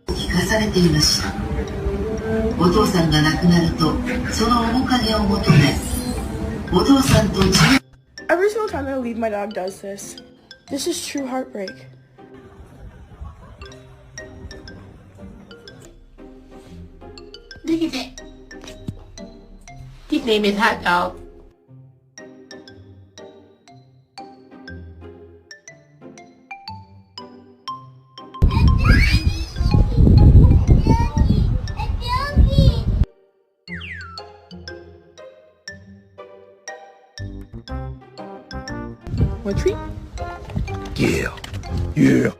聞かされていました。お父さんが亡くなると、その面影を求め、お父さんとEvery single time I leave, my dog does this. This is true heartbreak. Look at it. His name is Hot Dog. Want a treat? Yeah. Yeah.